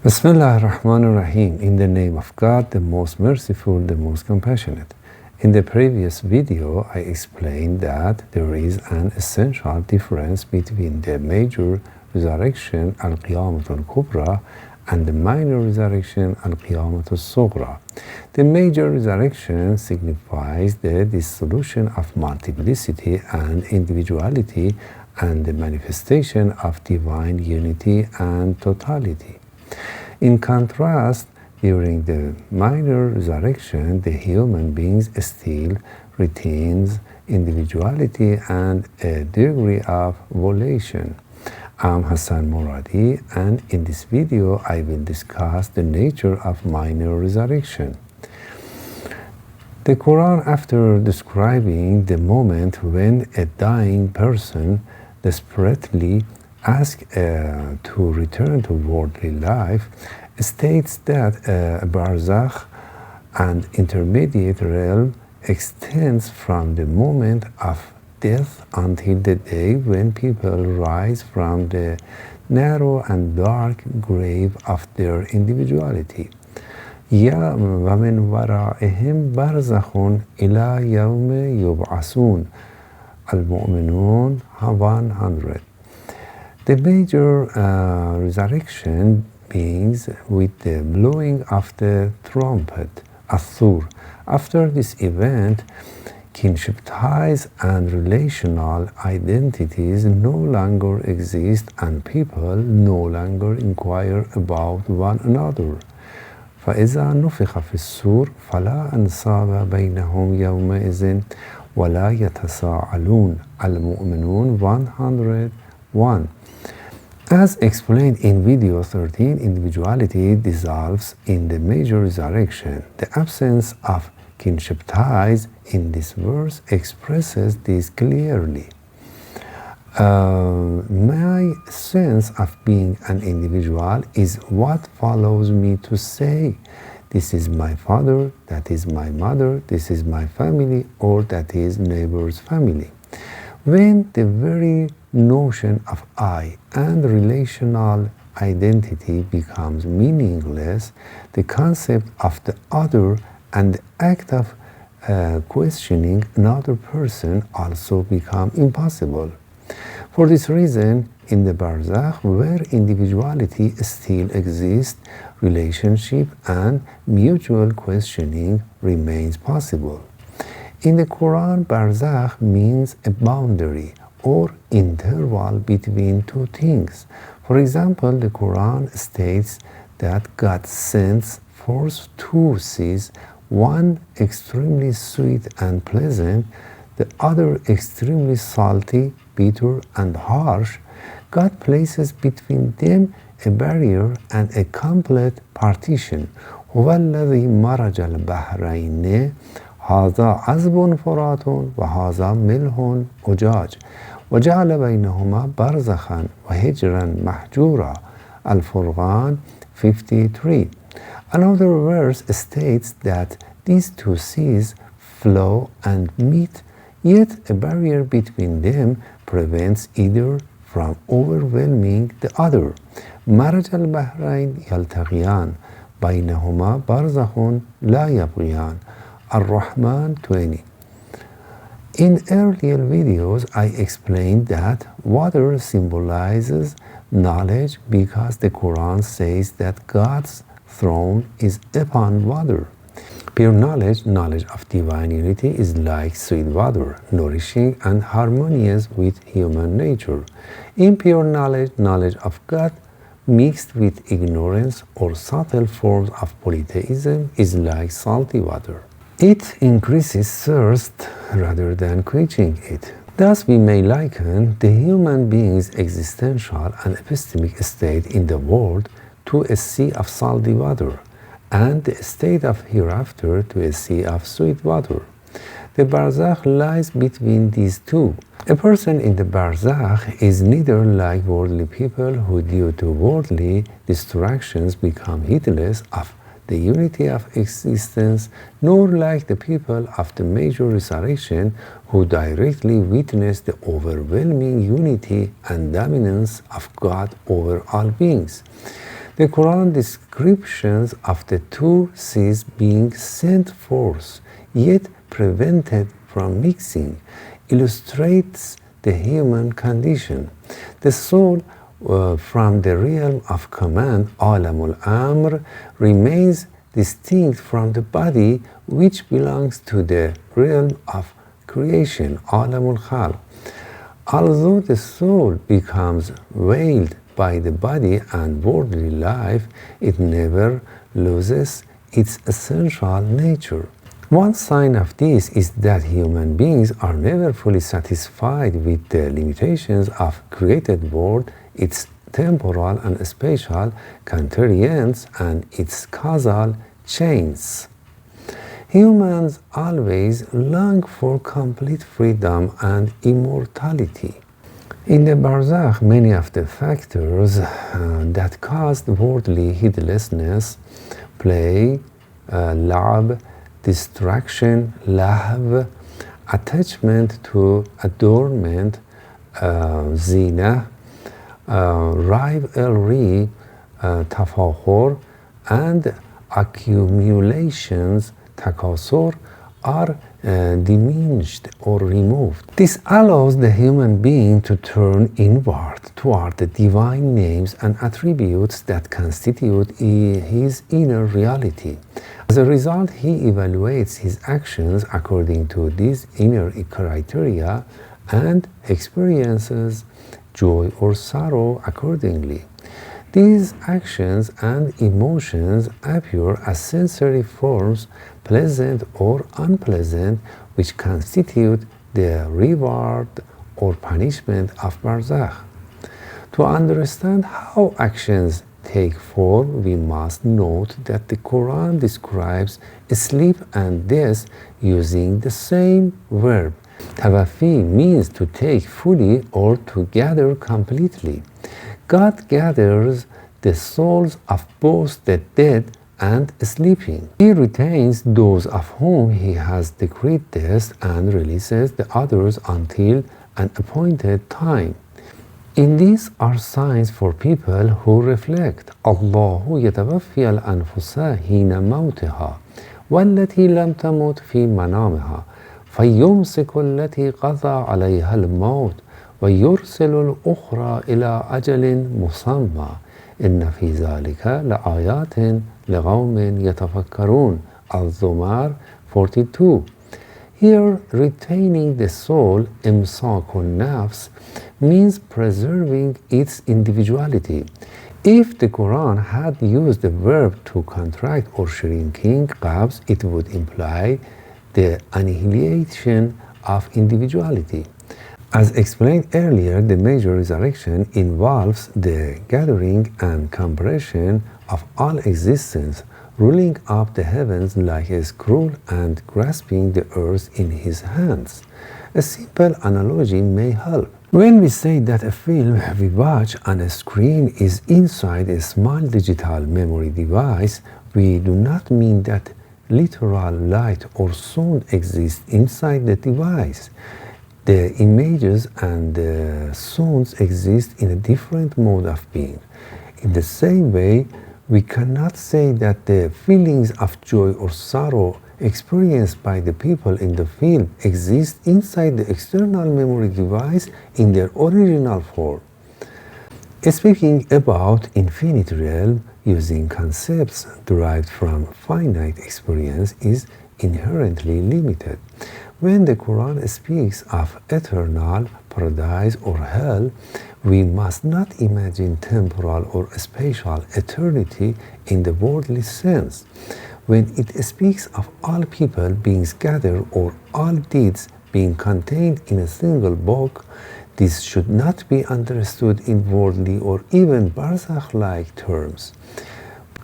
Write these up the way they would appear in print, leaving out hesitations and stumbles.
Bismillah ar-Rahman ar-Rahim, in the name of God, the most merciful, the most compassionate. In the previous video, I explained that there is an essential difference between the major resurrection, al-Qiyāmah al-Kubra, and the minor resurrection, al-Qiyāmah al-Ṣughrā. The major resurrection signifies the dissolution of multiplicity and individuality and the manifestation of divine unity and totality. In contrast, during the minor resurrection, the human being still retains individuality and a degree of volition. I'm Hassan Moradi, and in this video I will discuss the nature of minor resurrection. The Quran, after describing the moment when a dying person desperately asks to return to worldly life, states that Barzakh, an intermediate realm, extends from the moment of death until the day when people rise from the narrow and dark grave of their individuality. Ya wa min wara'ihim barzakhun ila yawmi yub'asun. Al-Mu'minun 100. The major resurrection begins with the blowing of the trumpet, Athur. After this event, kinship ties and relational identities no longer exist, and people no longer inquire about one another. فإذا نفخ في الصور فلا أنساب بينهم يومئذ ولا يتساءلون. Al-Mu'minun 101. As explained in video 13, individuality dissolves in the major resurrection. The absence of kinship ties in this verse expresses this clearly. My sense of being an individual is what follows me to say, this is my father, that is my mother, this is my family, or that is neighbor's family. When the very notion of I and relational identity becomes meaningless, the concept of the other and the act of questioning another person also become impossible. For this reason, in the Barzakh, where individuality still exists, relationship and mutual questioning remains possible. In the Quran, Barzakh means a boundary or interval between two things. For example, the Quran states that God sends forth two seas, one extremely sweet and pleasant, the other extremely salty, bitter, and harsh. God places between them a barrier and a complete partition. هو الذي مرج البحرين هذا عذب فرات وهذا ملح أجاج وجعل بينهما برزخا وحجرا محجورا. Al-Furqan 53. Another verse states that these two seas flow and meet, yet a barrier between them prevents either from overwhelming the other. مرج البحرين يلتقيان بينهما برزخ لا يبغيان. Ar-Rahman 20. In earlier videos, I explained that water symbolizes knowledge because the Quran says that God's throne is upon water. Pure knowledge, knowledge of divine unity, is like sweet water, nourishing and harmonious with human nature. Impure knowledge, knowledge of God, mixed with ignorance or subtle forms of polytheism, is like salty water. It increases thirst rather than quenching it. Thus, we may liken the human being's existential and epistemic state in the world to a sea of salty water, and the state of hereafter to a sea of sweet water. The Barzakh lies between these two. A person in the Barzakh is neither like worldly people who, due to worldly distractions, become heedless of the unity of existence, nor like the people of the major resurrection who directly witness the overwhelming unity and dominance of God over all beings. The Quran descriptions of the two seas being sent forth, yet prevented from mixing, illustrates the human condition. The soul from the realm of command, Alamul Amr, remains distinct from the body, which belongs to the realm of creation, Alamul Khalq. Although the soul becomes veiled by the body and worldly life, it never loses its essential nature. One sign of this is that human beings are never fully satisfied with the limitations of created world, its temporal and spatial constraints, and its causal chains. Humans always long for complete freedom and immortality. In the Barzakh, many of the factors that caused worldly heedlessness, play, la'ab, distraction, lahv, attachment to adornment, zina, rivalry, tafakhur, and accumulations, takasur, are diminished or removed. This allows the human being to turn inward toward the divine names and attributes that constitute his inner reality. As a result, he evaluates his actions according to these inner criteria and experiences joy or sorrow accordingly. These actions and emotions appear as sensory forms, pleasant or unpleasant, which constitute the reward or punishment of Barzakh. To understand how actions take form, we must note that the Quran describes sleep and death using the same verb. Tawafi means to take fully or to gather completely. God gathers the souls of both the dead and sleeping. He retains those of whom he has decreed death and releases the others until an appointed time. In these are signs for people who reflect. Allahu yatawaffi al-anfusa hina mawtiha wallati lam tamut fi manamiha فيمسك التي قضى عليها الموت ويرسل الأخرى إلى أجل مسمى إن في ذلك لآيات لقوم يتفكرون. Al-Zumar 42. Here, retaining the soul, imsakun nafs, means preserving its individuality. If the Quran had used the verb to contract or shrinking qabs, it would imply the annihilation of individuality. As explained earlier, the major resurrection involves the gathering and compression of all existence, ruling up the heavens like a scroll and grasping the earth in his hands. A simple analogy may help. When we say that a film we watch on a screen is inside a small digital memory device, we do not mean that literal light or sound exists inside the device. The images and the sounds exist in a different mode of being. In the same way, we cannot say that the feelings of joy or sorrow experienced by the people in the film exist inside the external memory device in their original form. Speaking about infinite realm using concepts derived from finite experience is inherently limited. When the Quran speaks of eternal paradise or hell, we must not imagine temporal or spatial eternity in the worldly sense. When it speaks of all people being scattered or all deeds being contained in a single book, this should not be understood in worldly or even Barzakh-like terms,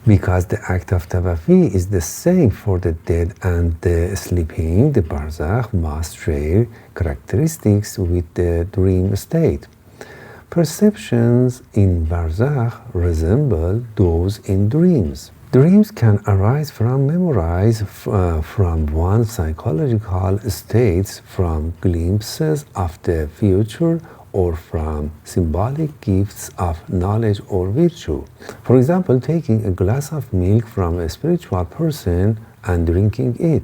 because the act of tawafi is the same for the dead and the sleeping. The Barzakh must share characteristics with the dream state. Perceptions in Barzakh resemble those in dreams. Dreams can arise from memories from one's psychological states, from glimpses of the future, or from symbolic gifts of knowledge or virtue. For example, taking a glass of milk from a spiritual person and drinking it.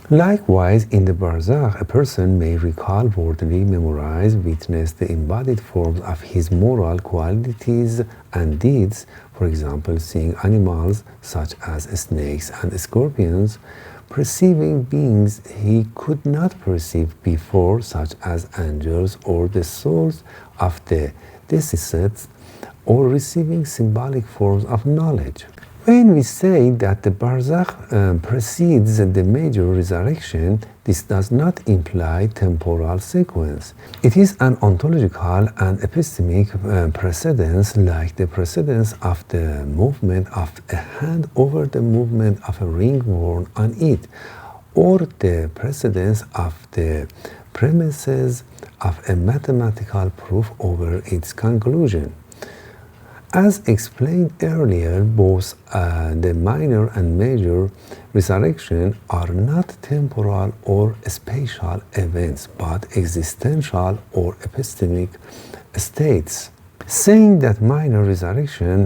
Likewise, in the Barzakh, a person may recall, worthily memorize, witness the embodied forms of his moral qualities and deeds, for example, seeing animals such as snakes and scorpions, perceiving beings he could not perceive before, such as angels or the souls of the deceased, or receiving symbolic forms of knowledge. When we say that the Barzakh precedes the major resurrection, this does not imply temporal sequence. It is an ontological and epistemic precedence, like the precedence of the movement of a hand over the movement of a ring worn on it, or the precedence of the premises of a mathematical proof over its conclusion. As explained earlier, both the minor and major resurrection are not temporal or spatial events, but existential or epistemic states. Saying that minor resurrection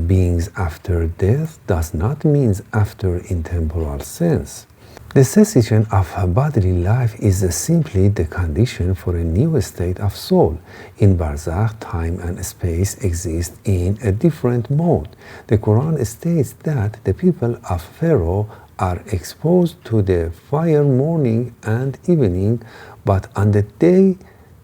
beings after death does not mean after in temporal sense. The cessation of bodily life is simply the condition for a new state of soul. In Barzakh, time and space exist in a different mode. The Quran states that the people of Pharaoh are exposed to the fire morning and evening, but on the day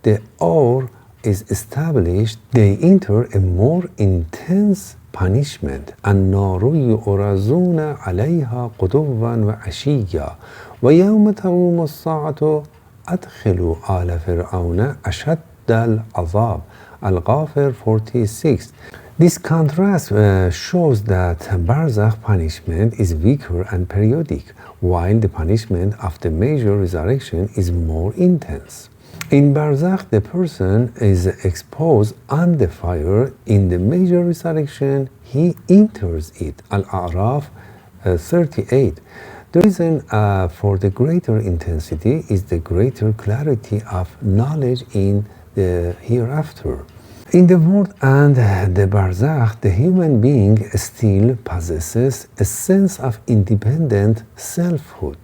the hour is established, they enter a more intense punishment. النار يعرضون عليها غدوا وعشيا ويوم تقوم الساعة أدخلوا آل فرعون أشد العذاب. Al-Ghafir 46. This contrast shows that Barzakh punishment is weaker and periodic, while the punishment of the major resurrection is more intense. In Barzakh, the person is exposed on the fire. In the major resurrection, he enters it. Al-A'raf 38. The reason for the greater intensity is the greater clarity of knowledge in the hereafter. In the world and the Barzakh, the human being still possesses a sense of independent selfhood.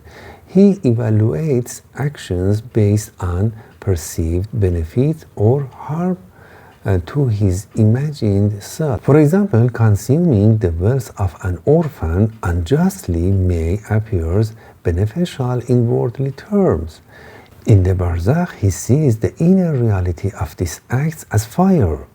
He evaluates actions based on perceived benefit or harm to his imagined self. For example, consuming the wealth of an orphan unjustly may appear beneficial in worldly terms. In the Barzakh, he sees the inner reality of these acts as fire.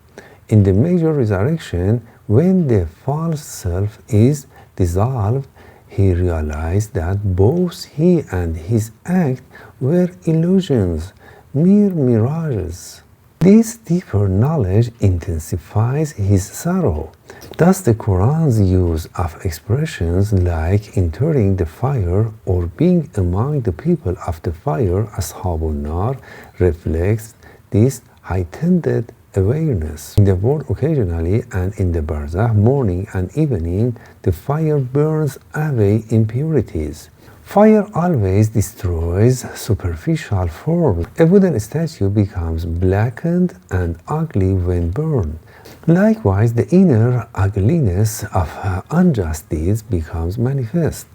In the major resurrection, when the false self is dissolved, he realized that both he and his act were illusions, mere mirages. This deeper knowledge intensifies his sorrow. Thus, the Quran's use of expressions like entering the fire or being among the people of the fire, Ashabun Nar, reflects this heightened awareness. In the world, occasionally, and in the Barzakh, morning and evening, the fire burns away impurities. Fire always destroys superficial forms. A wooden statue becomes blackened and ugly when burned. Likewise, the inner ugliness of unjust deeds becomes manifest.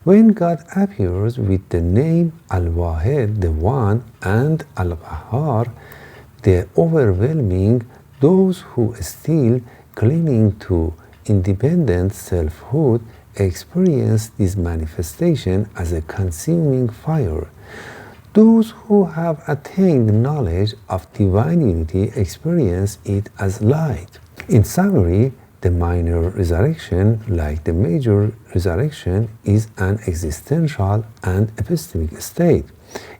When God appears with the name Al-Wahid, the One, and Al-Qahhar, the overwhelming, those who still clinging to independent selfhood experience this manifestation as a consuming fire. Those who have attained knowledge of divine unity experience it as light. In summary, the minor resurrection, like the major resurrection, is an existential and epistemic state.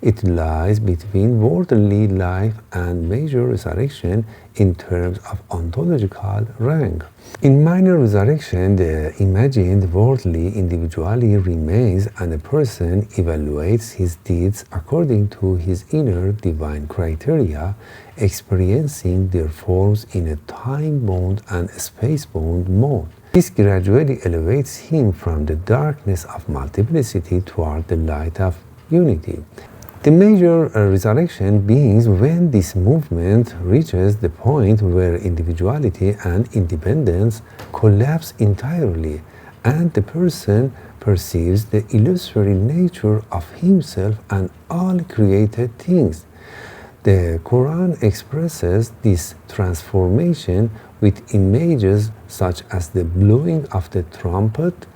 It lies between worldly life and major resurrection in terms of ontological rank. In minor resurrection, the imagined worldly individuality remains, and a person evaluates his deeds according to his inner divine criteria, experiencing their forms in a time-bound and space-bound mode. This gradually elevates him from the darkness of multiplicity toward the light of unity. The major resurrection begins when this movement reaches the point where individuality and independence collapse entirely, and the person perceives the illusory nature of himself and all created things. The Quran expresses this transformation with images such as the blowing of the trumpet,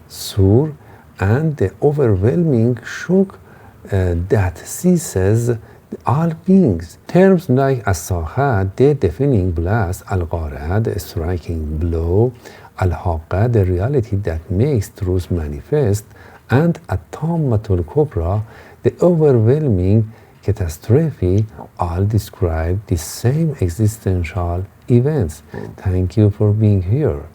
sur, and the overwhelming shock that seizes all beings. Terms like as-sakhah, the deafening blast, al-qari'ah, the striking blow, al-haqqah, the reality that makes truth manifest, and at-tammatul kubra, the overwhelming catastrophe, all describe the same existential events. Thank you for being here.